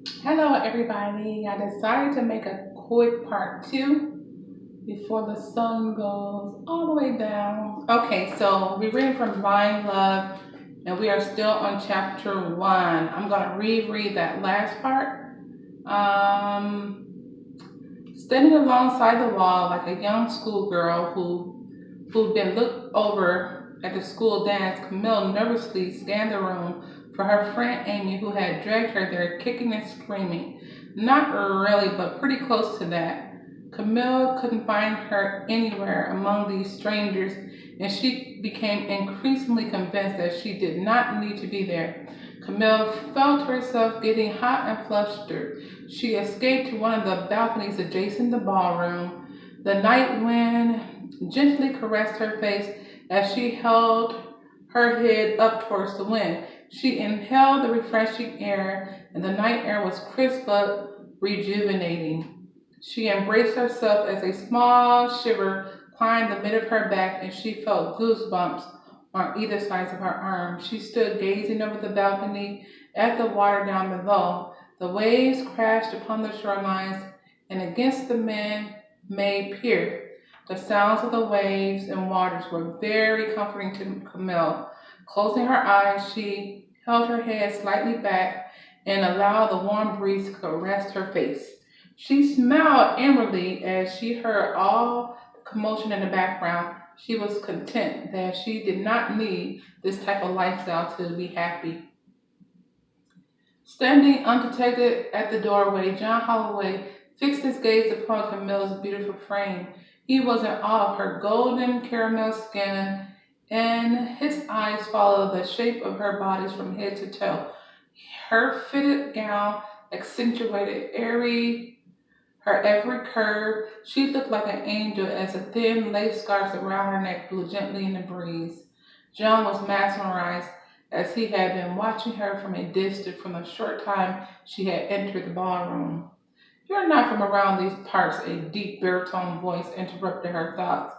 Hello, everybody. I decided to make a quick part two before the sun goes all the way down. Okay, so we're reading from Blind Love, and we are still on chapter one. I'm going to reread that last part. Standing alongside the wall like a young schoolgirl who'd been looked over at the school dance, Camille nervously scanned the room for her friend Amy, who had dragged her there kicking and screaming. Not really, but pretty close to that. Camille couldn't find her anywhere among these strangers, and she became increasingly convinced that she did not need to be there. Camille felt herself getting hot and flustered. She escaped to one of the balconies adjacent to the ballroom. The night wind gently caressed her face as she held her head up towards the wind. She inhaled the refreshing air, and the night air was crisp but rejuvenating. She embraced herself as a small shiver climbed the mid of her back, and she felt goosebumps on either side of her arm. She stood gazing over the balcony at the water down below. The waves crashed upon the shorelines and against the man-made pier. The sounds of the waves and waters were very comforting to Camille. Closing her eyes, she held her head slightly back and allowed the warm breeze to caress her face. She smiled inwardly as she heard all the commotion in the background. She was content that she did not need this type of lifestyle to be happy. Standing undetected at the doorway, John Holloway fixed his gaze upon Camille's beautiful frame. He was in awe of her golden caramel skin, and his eyes followed the shape of her bodies from head to toe. Her fitted gown accentuated her every curve. She looked like an angel as the thin lace scarves around her neck blew gently in the breeze. John was mesmerized as he had been watching her from a distance from the short time she had entered the ballroom. You're not from around these parts, a deep baritone voice interrupted her thoughts.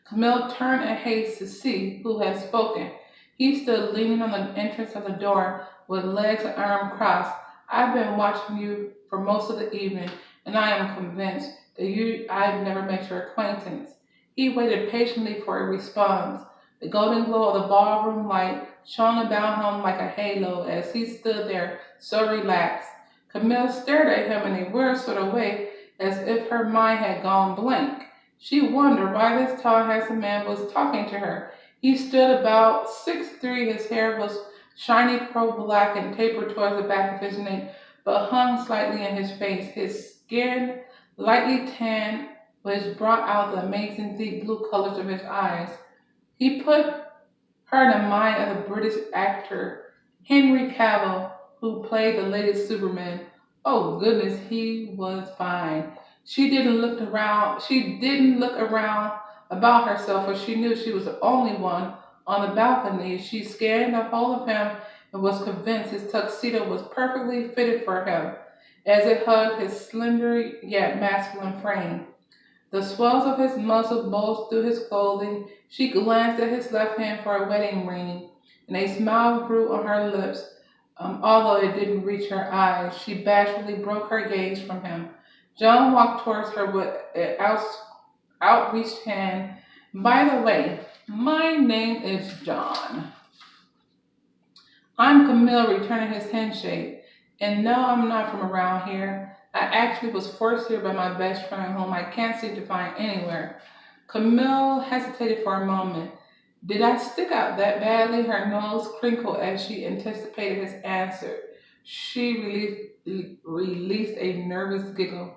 Camille turned in haste to see who had spoken. He stood leaning on the entrance of the door with legs and arms crossed. I've been watching you for most of the evening, and I am convinced that I've never met your acquaintance. He waited patiently for a response. The golden glow of the ballroom light shone about him like a halo as he stood there so relaxed. Camille stared at him in a weird sort of way, as if her mind had gone blank. She wondered why this tall, handsome man was talking to her. He stood about 6'3". His hair was shiny pearl black and tapered towards the back of his neck, but hung slightly in his face. His skin, lightly tanned, which brought out the amazing deep blue colors of his eyes. He put her in mind of the British actor Henry Cavill, who played the latest Superman. Oh goodness, he was fine. She didn't look around about herself, for she knew she was the only one on the balcony. She scanned the whole of him and was convinced his tuxedo was perfectly fitted for him, as it hugged his slender yet masculine frame. The swells of his muscles bulged through his clothing. She glanced at his left hand for a wedding ring, and a smile grew on her lips, although it didn't reach her eyes. She bashfully broke her gaze from him. John walked towards her with an outreached hand. By the way, my name is John. I'm Camille, returning his handshake. And no, I'm not from around here. I actually was forced here by my best friend, whom I can't seem to find anywhere. Camille hesitated for a moment. Did I stick out that badly? Her nose crinkled as she anticipated his answer. Released a nervous giggle.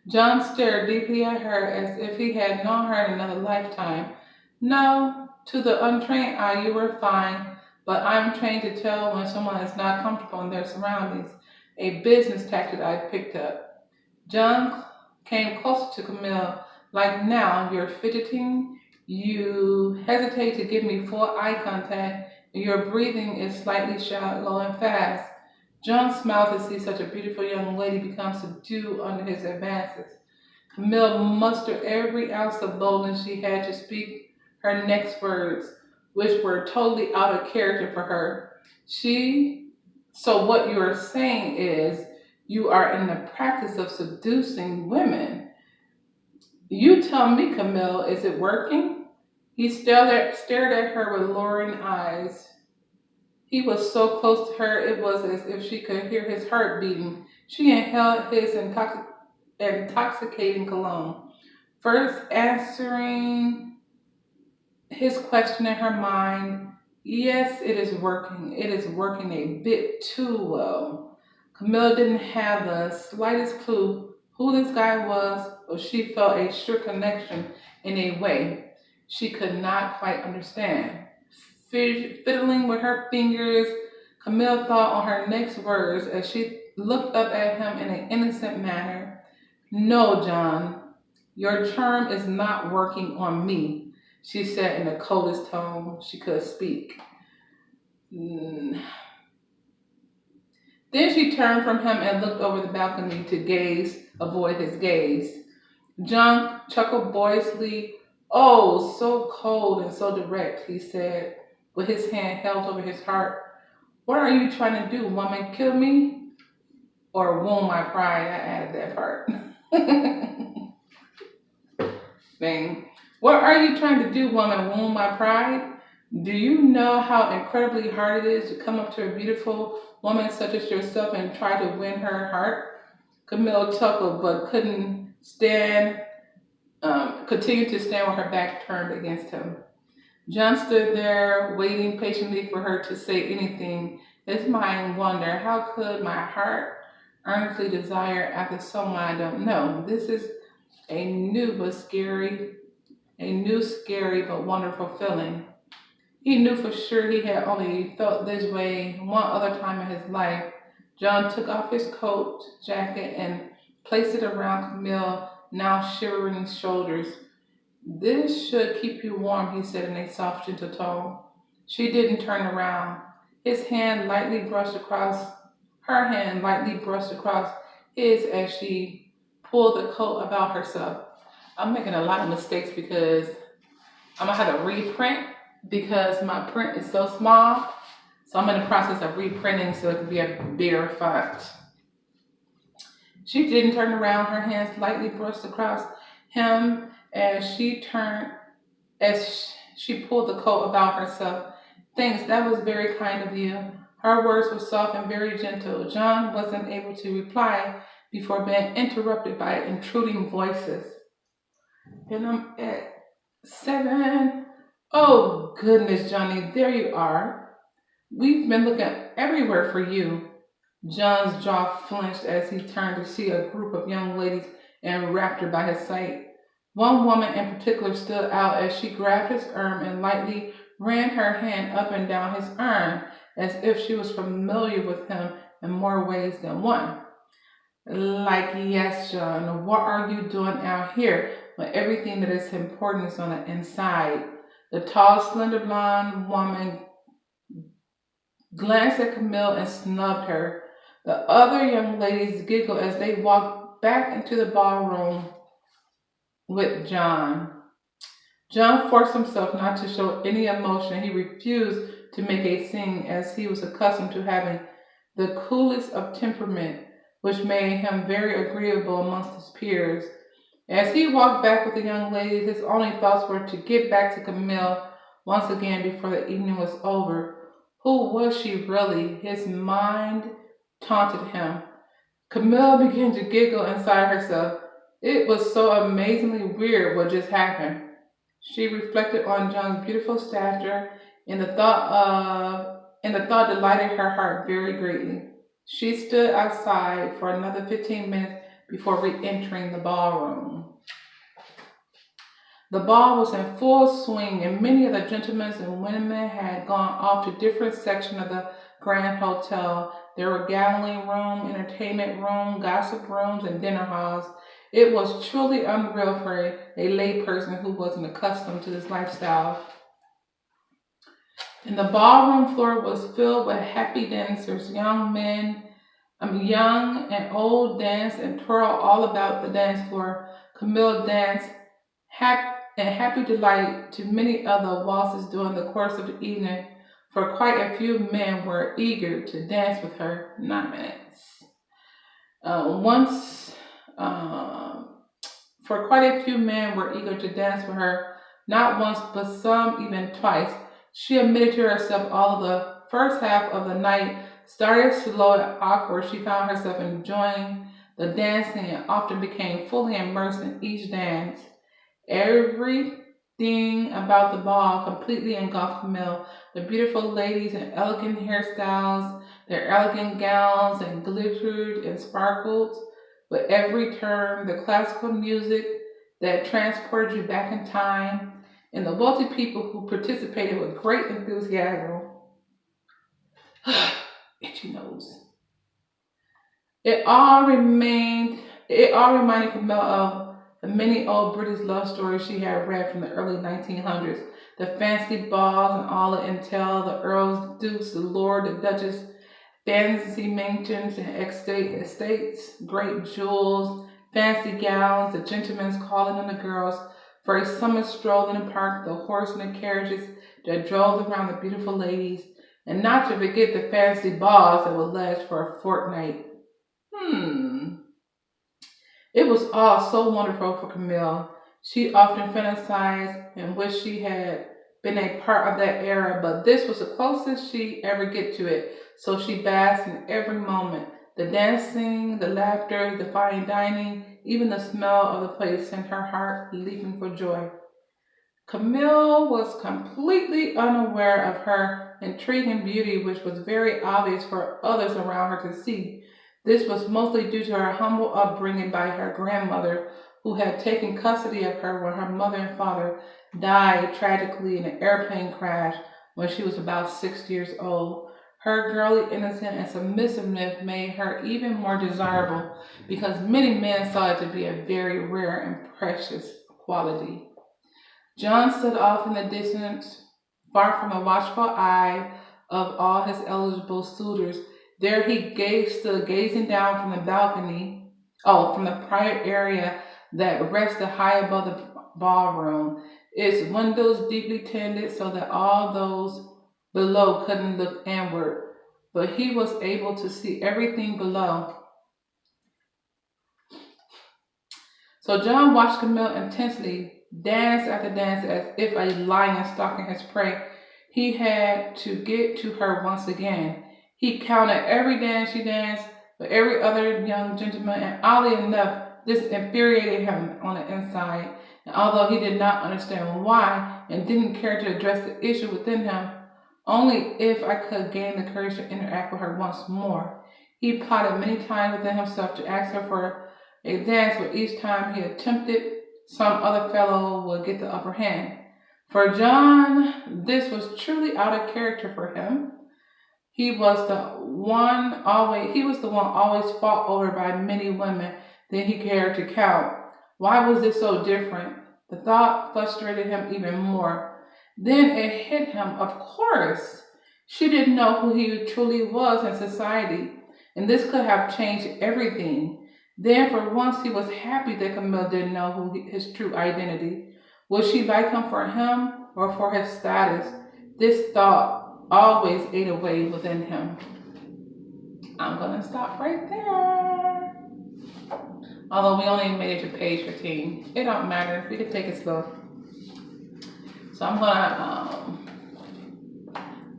John stared deeply at her as if he had known her in another lifetime. No, to the untrained eye, you were fine, but I'm trained to tell when someone is not comfortable in their surroundings. A business tactic I picked up. John came closer to Camille. Like now, you're fidgeting, you hesitate to give me full eye contact, and your breathing is slightly shallow and fast. John smiled to see such a beautiful young lady become subdued under his advances. Camille mustered every ounce of boldness she had to speak her next words, which were totally out of character for her. So what you're saying is, You are in the practice of seducing women. You tell me, Camille, is it working? He stared at her with lowering eyes. He was so close to her it was as if she could hear his heart beating. She inhaled his intoxicating cologne, first answering his question in her mind. Yes, it is working. It is working a bit too well. Camille didn't have the slightest clue who this guy was, but she felt a sure connection in a way she could not quite understand. Fiddling with her fingers, Camille thought on her next words as she looked up at him in an innocent manner. No, John, your charm is not working on me, she said in the coldest tone she could speak. Mm. Then she turned from him and looked over the balcony to avoid his gaze. John chuckled boyishly. Oh, so cold and so direct, he said, with his hand held over his heart. What are you trying to do, woman? Kill me? Or wound my pride? I added that part. Thing. What are you trying to do, woman? Wound my pride? Do you know how incredibly hard it is to come up to a beautiful woman such as yourself and try to win her heart? Camille chuckled but couldn't stand, continued to stand with her back turned against him. John stood there, waiting patiently for her to say anything. His mind wondered, how could my heart earnestly desire after someone I don't know? This is a new but scary, a new scary but wonderful feeling. He knew for sure he had only felt this way one other time in his life. John took off his coat, jacket, and placed it around Camille's now shivering shoulders. This should keep you warm, he said in a soft, gentle tone. She didn't turn around. Her hand lightly brushed across his as she pulled the coat about herself. I'm making a lot of mistakes because I'm gonna have to reprint because my print is so small. So I'm in the process of reprinting so it can be a bigger font. She didn't turn around. Her hands lightly brushed across him as she pulled the coat about herself. Thanks, that was very kind of you. Her words were soft and very gentle. John wasn't able to reply before being interrupted by intruding voices. And I'm at 7. Oh, goodness, Johnny, there you are. We've been looking everywhere for you. John's jaw flinched as he turned to see a group of young ladies enraptured by his sight. One woman in particular stood out as she grabbed his arm and lightly ran her hand up and down his arm as if she was familiar with him in more ways than one. Like, yes, John, what are you doing out here when everything that is important is on the inside? The tall, slender blonde woman glanced at Camille and snubbed her. The other young ladies giggled as they walked back into the ballroom with John. John forced himself not to show any emotion. He refused to make a scene as he was accustomed to having the coolest of temperament, which made him very agreeable amongst his peers. As he walked back with the young ladies, his only thoughts were to get back to Camille once again before the evening was over. Who was she really? His mind taunted him. Camille began to giggle inside herself. It was so amazingly weird what just happened. She reflected on John's beautiful stature, and the thought delighted her heart very greatly. She stood outside for another 15 minutes before re-entering the ballroom. The ball was in full swing, and many of the gentlemen and women had gone off to different sections of the Grand Hotel. There were gambling rooms, entertainment rooms, gossip rooms, and dinner halls. It was truly unreal for a layperson who wasn't accustomed to this lifestyle. And the ballroom floor was filled with happy dancers. Young and old danced and twirled all about the dance floor. Camille danced in happy delight to many other waltzes during the course of the evening, for quite a few men were eager to dance with her. 9 minutes. Once, um, for quite a few men were eager to dance with her, not once, but some even twice. She admitted to herself all of the first half of the night started slow and awkward. She found herself enjoying the dancing and often became fully immersed in each dance. Everything about the ball completely engulfed Camille. The beautiful ladies in elegant hairstyles, their elegant gowns and glittered and sparkled with every turn, the classical music that transported you back in time, and the wealthy people who participated with great enthusiasm. Itchy nose. It all remained. It all reminded Camille of the many old British love stories she had read from the early 1900s. The fancy balls and all it entailed, the earls, dukes, the lord, the duchess, fancy mansions and estates, great jewels, fancy gowns, the gentlemen's calling on the girls for a summer stroll in the park, the horse and the carriages that drove around the beautiful ladies, and not to forget the fancy balls that would last for a fortnight. Hmm. It was all so wonderful for Camille. She often fantasized and wished she had been a part of that era, but this was the closest she ever get to it. So she basked in every moment. The dancing, the laughter, the fine dining, even the smell of the place sent her heart leaping for joy. Camille was completely unaware of her intriguing beauty, which was very obvious for others around her to see. This was mostly due to her humble upbringing by her grandmother, who had taken custody of her when her mother and father died tragically in an airplane crash when she was about 6 years old. Her girly innocence and submissiveness made her even more desirable because many men saw it to be a very rare and precious quality. John stood off in the distance, far from the watchful eye of all his eligible suitors. There he stood gazing down from the balcony, from the private area that rested high above the ballroom, its windows deeply tinted so that all those below couldn't look inward. But he was able to see everything below. So John watched Camille intensely, dance after dance, as if a lion stalking his prey. He had to get to her once again. He counted every dance she danced with every other young gentleman, and oddly enough, this infuriated him on the inside. And although he did not understand why and didn't care to address the issue within him, only if I could gain the courage to interact with her once more. He plotted many times within himself to ask her for a dance, but each time he attempted, some other fellow would get the upper hand. For John, this was truly out of character for him. He was the one always fought over by many women than he cared to count. Why was this so different? The thought frustrated him even more. Then it hit him, of course. She didn't know who he truly was in society, and this could have changed everything. Then for once he was happy that Camille didn't know his true identity. Would she like him for him or for his status? This thought always ate away within him. I'm gonna stop right there. Although we only made it to page 15. It don't matter. We can take it slow. So I'm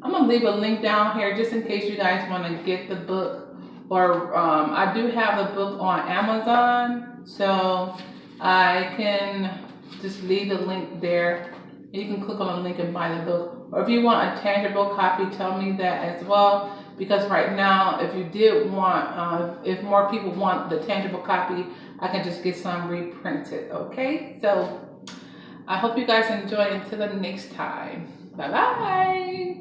gonna leave a link down here just in case you guys want to get the book. Or I do have the book on Amazon, so I can just leave the link there. You can click on the link and buy the book. Or if you want a tangible copy, tell me that as well. Because right now, if you did want, if more people want the tangible copy, I can just get some reprinted. Okay, so I hope you guys enjoy until the next time. Bye bye.